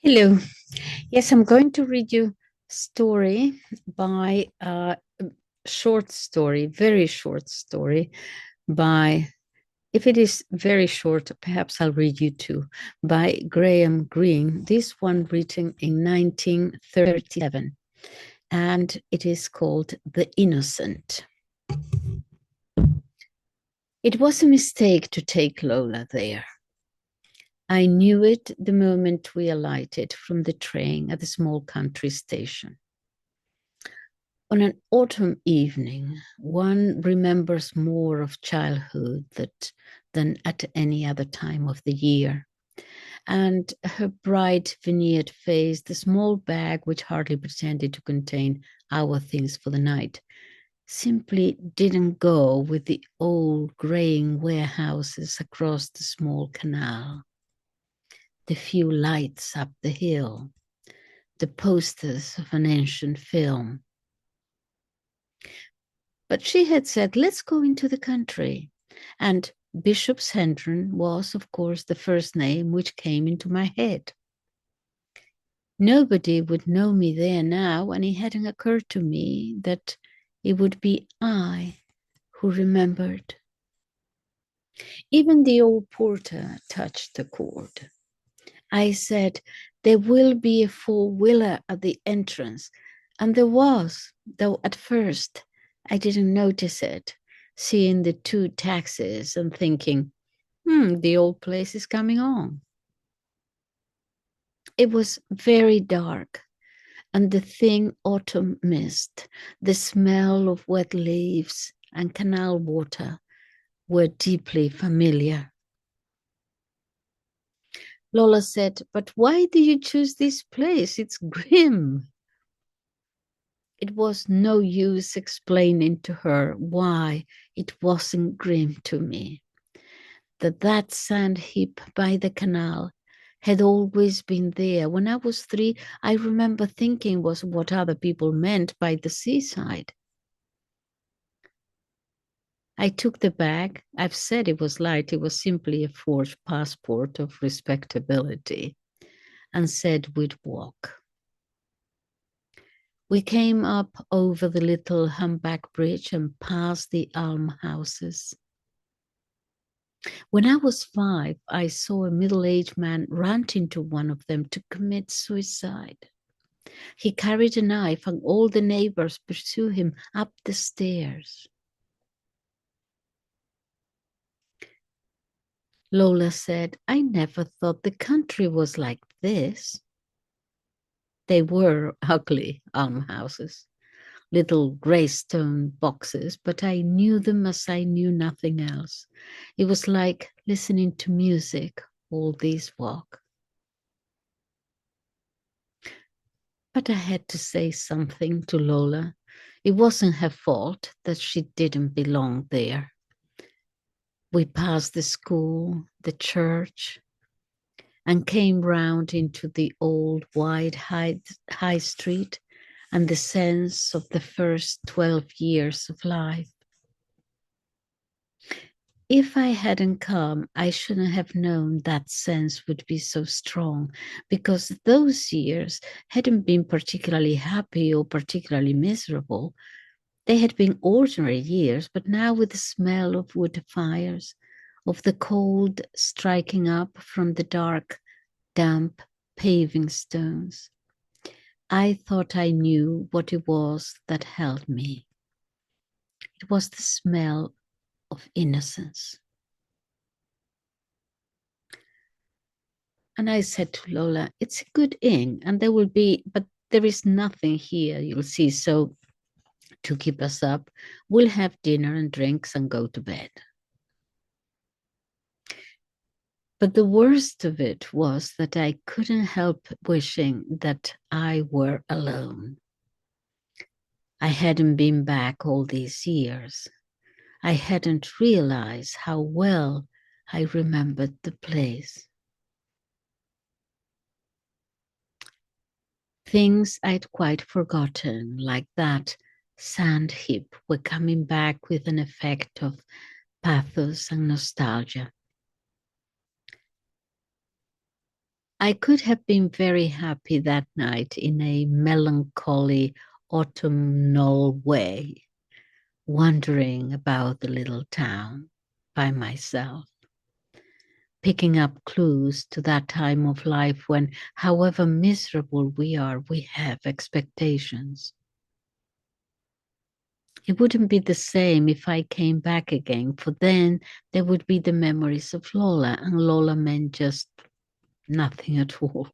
Hello. Yes, I'm going to read you a story by short story, very short story by, if it is very short, perhaps I'll read you two, by Greene. This one written in 1937, and it is called The Innocent. It was a mistake to take Lola there. I knew it the moment we alighted from the train at the small country station. On an autumn evening, one remembers more of childhood than at any other time of the year. And her bright veneered face, the small bag which hardly pretended to contain our things for the night, simply didn't go with the old graying warehouses across the small canal, the few lights up the hill, the posters of an ancient film. But she had said, let's go into the country. And Bishop's Hendron was, of course, the first name which came into my head. Nobody would know me there now, and it hadn't occurred to me that it would be I who remembered. Even the old porter touched the chord. I said, there will be a four-wheeler at the entrance. And there was, though at first I didn't notice it, seeing the two taxis and thinking, the old place is coming on. It was very dark, and the thin autumn mist, the smell of wet leaves and canal water were deeply familiar. Lola said, but why do you choose this place? It's grim. It was no use explaining to her why it wasn't grim to me. That sand heap by the canal had always been there. When I was 3, I remember thinking was what other people meant by the seaside. I took the bag. I've said it was light. It was simply a forged passport of respectability, and said we'd walk. We came up over the little humpback bridge and past the almhouses. When I was 5, I saw a middle-aged man run into one of them to commit suicide. He carried a knife, and all the neighbors pursued him up the stairs. Lola said, I never thought the country was like this. They were ugly almhouses, little grey stone boxes, but I knew them as I knew nothing else. It was like listening to music all this walk. But I had to say something to Lola. It wasn't her fault that she didn't belong there. We passed the school, the church, and came round into the old wide high street and the sense of the first 12 years of life. If I hadn't come, I shouldn't have known that sense would be so strong, because those years hadn't been particularly happy or particularly miserable. They had been ordinary years, but now with the smell of wood fires, of the cold striking up from the dark, damp paving stones, I thought I knew what it was that held me. It was the smell of innocence. And I said to Lola, it's a good inn, and there will be, but there is nothing here, you'll see. So to keep us up, we'll have dinner and drinks and go to bed. But the worst of it was that I couldn't help wishing that I were alone. I hadn't been back all these years. I hadn't realized how well I remembered the place. Things I'd quite forgotten, like that sand heap, were coming back with an effect of pathos and nostalgia. I could have been very happy that night in a melancholy autumnal way, wandering about the little town by myself, picking up clues to that time of life when, however miserable we are, we have expectations. It wouldn't be the same if I came back again, for then there would be the memories of Lola, and Lola meant just nothing at all.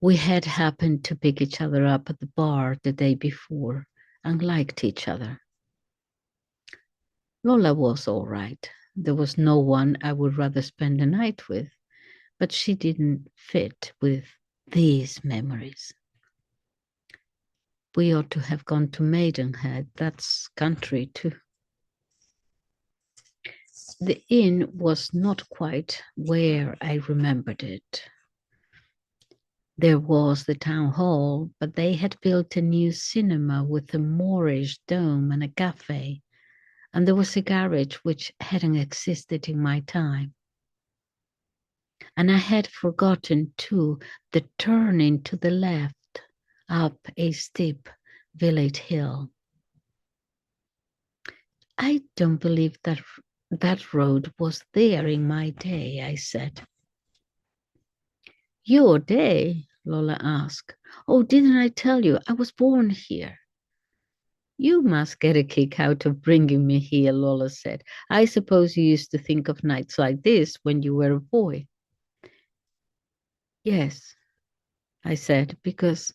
We had happened to pick each other up at the bar the day before and liked each other. Lola was all right. There was no one I would rather spend the night with, but she didn't fit with these memories. We ought to have gone to Maidenhead. That's country too. The inn was not quite where I remembered it. There was the town hall, but they had built a new cinema with a Moorish dome and a cafe, and there was a garage which hadn't existed in my time. And I had forgotten, too, the turning to the left up a steep village hill. I don't believe that road was there in my day, I said. Your day? Lola asked. Oh, didn't I tell you? I was born here. You must get a kick out of bringing me here, Lola said. I suppose you used to think of nights like this when you were a boy. Yes, I said, because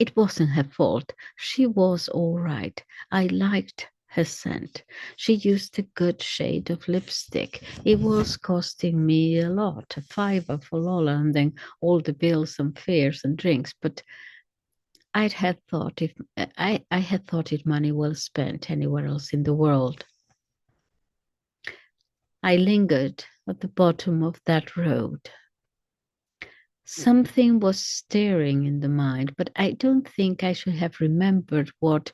it wasn't her fault. She was all right. I liked her scent. She used a good shade of lipstick. It was costing me a lot, $5 for Lola, and then all the bills and fares and drinks. But I had thought it money well spent anywhere else in the world. I lingered at the bottom of that road. Something was stirring in the mind, but I don't think I should have remembered what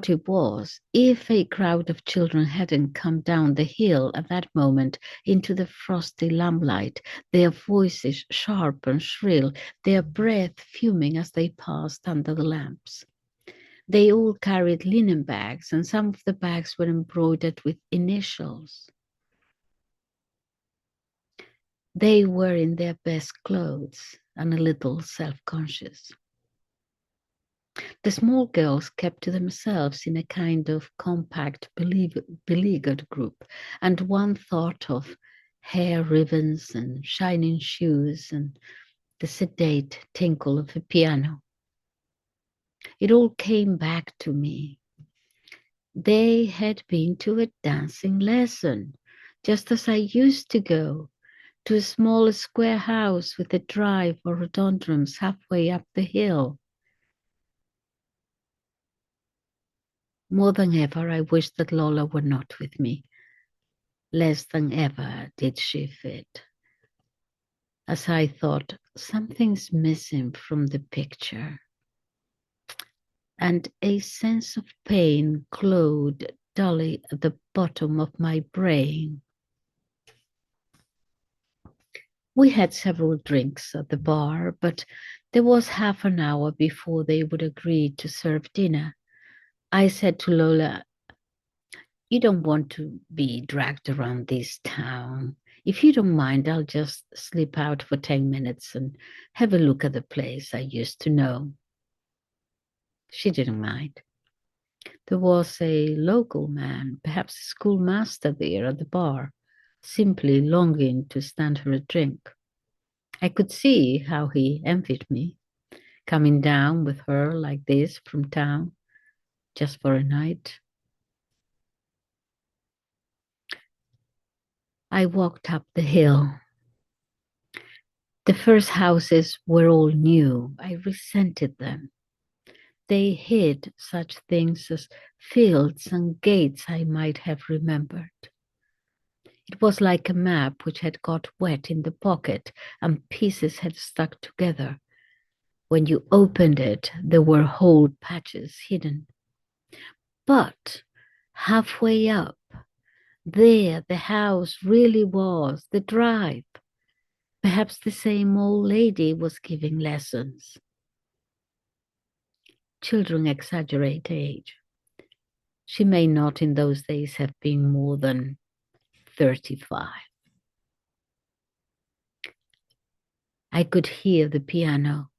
it was if a crowd of children hadn't come down the hill at that moment into the frosty lamplight, their voices sharp and shrill, their breath fuming as they passed under the lamps. They all carried linen bags, and some of the bags were embroidered with initials. They were in their best clothes and a little self-conscious. The small girls kept to themselves in a kind of compact, beleaguered group, and one thought of hair ribbons and shining shoes and the sedate tinkle of a piano. It all came back to me. They had been to a dancing lesson, just as I used to go to a small square house with a drive or rhododendrons halfway up the hill. More than ever, I wished that Lola were not with me. Less than ever did she fit. As I thought, something's missing from the picture. And a sense of pain glowed dully at the bottom of my brain. We had several drinks at the bar, but there was half an hour before they would agree to serve dinner. I said to Lola, you don't want to be dragged around this town. If you don't mind, I'll just slip out for 10 minutes and have a look at the place I used to know. She didn't mind. There was a local man, perhaps a schoolmaster there at the bar, simply longing to stand her a drink. I could see how he envied me, coming down with her like this from town, just for a night. I walked up the hill. The first houses were all new. I resented them. They hid such things as fields and gates I might have remembered. It was like a map which had got wet in the pocket and pieces had stuck together. When you opened it, there were whole patches hidden. But halfway up, there the house really was, the drive. Perhaps the same old lady was giving lessons. Children exaggerate age. She may not in those days have been more than 35. I could hear the piano.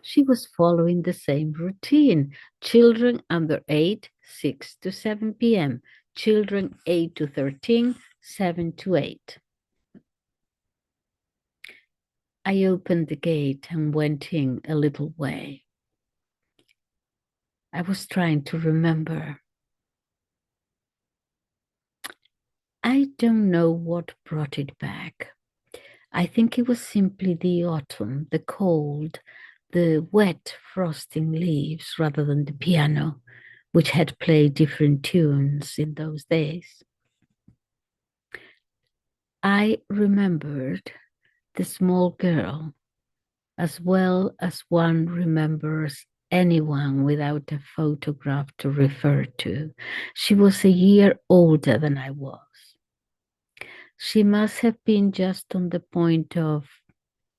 She was following the same routine. Children under 8, 6 to 7 p.m. Children 8 to 13, 7 to 8. I opened the gate and went in a little way. I was trying to remember. I don't know what brought it back. I think it was simply the autumn, the cold, the wet frosting leaves rather than the piano, which had played different tunes in those days. I remembered the small girl as well as one remembers anyone without a photograph to refer to. She was a year older than I was. She must have been just on the point of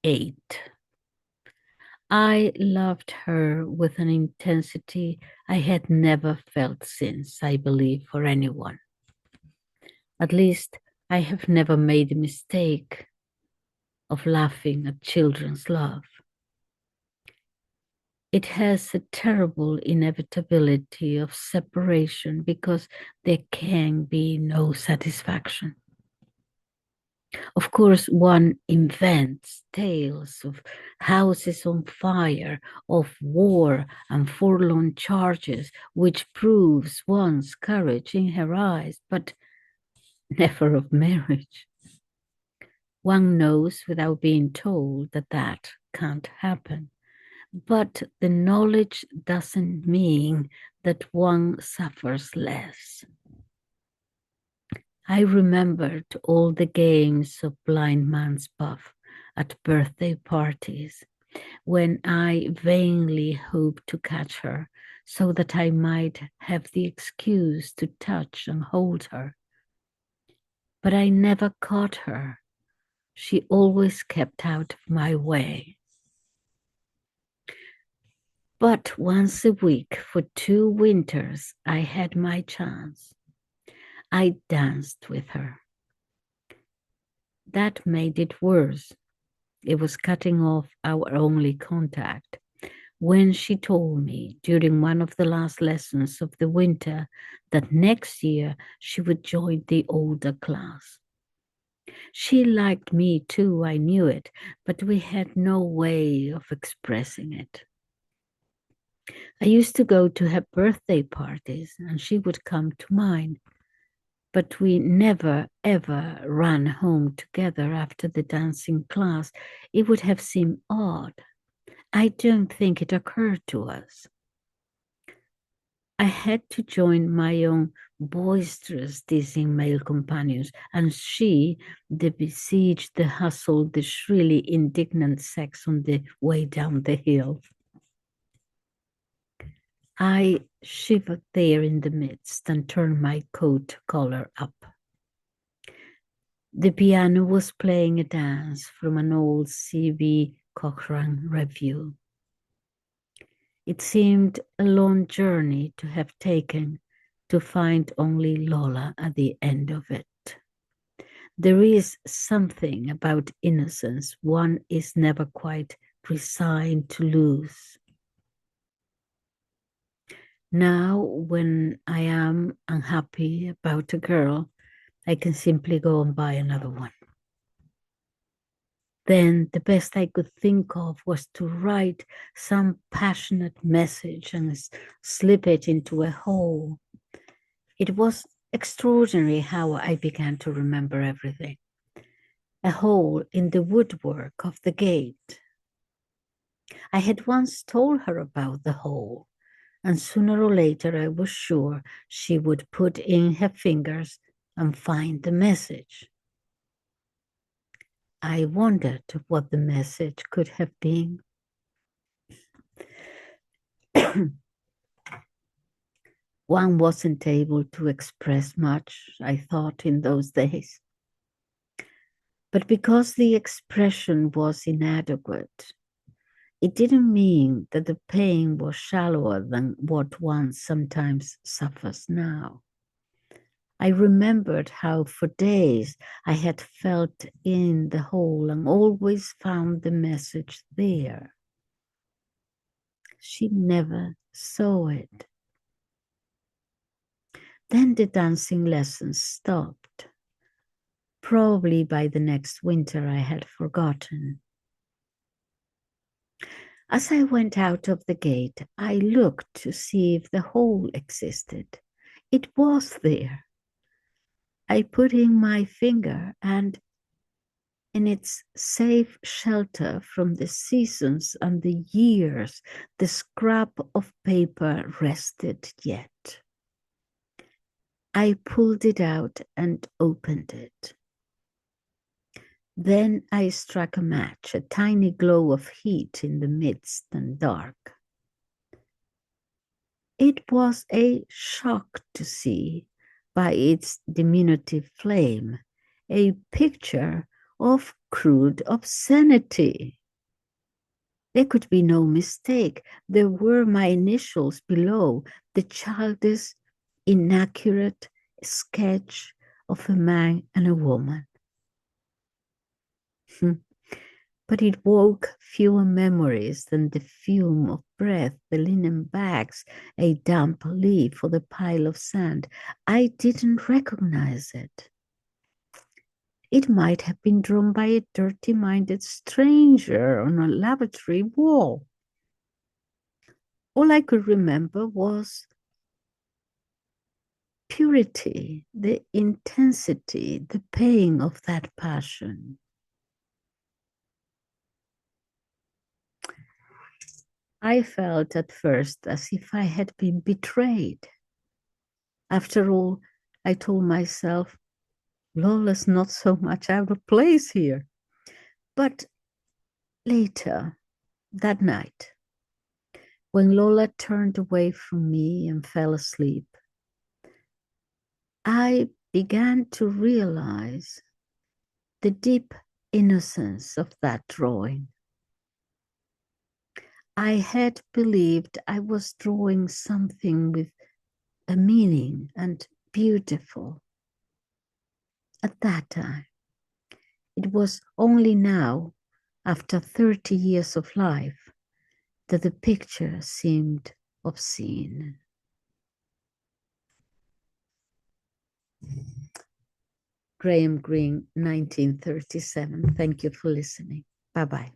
8. I loved her with an intensity I had never felt since, I believe, for anyone. At least I have never made the mistake of laughing at children's love. It has a terrible inevitability of separation because there can be no satisfaction. Of course, one invents tales of houses on fire, of war and forlorn charges, which proves one's courage in her eyes, but never of marriage. One knows without being told that that can't happen. But the knowledge doesn't mean that one suffers less. I remembered all the games of blind man's buff at birthday parties when I vainly hoped to catch her so that I might have the excuse to touch and hold her. But I never caught her. She always kept out of my way. But once a week for 2 winters, I had my chance. I danced with her. That made it worse. It was cutting off our only contact when she told me during one of the last lessons of the winter that next year she would join the older class. She liked me too, I knew it, but we had no way of expressing it. I used to go to her birthday parties and she would come to mine, but we never ever ran home together after the dancing class. It would have seemed odd. I don't think it occurred to us. I had to join my own boisterous teasing male companions, and she, the besieged, the hustled, the shrilly indignant sex on the way down the hill. I shivered there in the midst and turned my coat collar up. The piano was playing a dance from an old C.B. Cochrane review. It seemed a long journey to have taken to find only Lola at the end of it. There is something about innocence one is never quite resigned to lose. Now, when I am unhappy about a girl, I can simply go and buy another one. Then the best I could think of was to write some passionate message and slip it into a hole. It was extraordinary how I began to remember everything. A hole in the woodwork of the gate. I had once told her about the hole, and sooner or later I was sure she would put in her fingers and find the message. I wondered what the message could have been. One wasn't able to express much, I thought, in those days. But because the expression was inadequate, it didn't mean that the pain was shallower than what one sometimes suffers now. I remembered how for days I had felt in the hole and always found the message there. She never saw it. Then the dancing lessons stopped. Probably by the next winter I had forgotten. As I went out of the gate, I looked to see if the hole existed. It was there. I put in my finger, and in its safe shelter from the seasons and the years, the scrap of paper rested yet. I pulled it out and opened it. Then I struck a match, a tiny glow of heat in the midst and dark. It was a shock to see, by its diminutive flame, a picture of crude obscenity. There could be no mistake. There were my initials below, the childish, inaccurate sketch of a man and a woman. But it woke fewer memories than the fume of breath, the linen bags, a damp leaf, or the pile of sand. I didn't recognize it. It might have been drawn by a dirty-minded stranger on a lavatory wall. All I could remember was purity, the intensity, the pain of that passion. I felt at first as if I had been betrayed. After all, I told myself, Lola's not so much out of place here. But later, that night, when Lola turned away from me and fell asleep, I began to realize the deep innocence of that drawing. I had believed I was drawing something with a meaning and beautiful. At that time, it was only now, after 30 years of life, that the picture seemed obscene. Graham Greene, 1937. Thank you for listening. Bye-bye.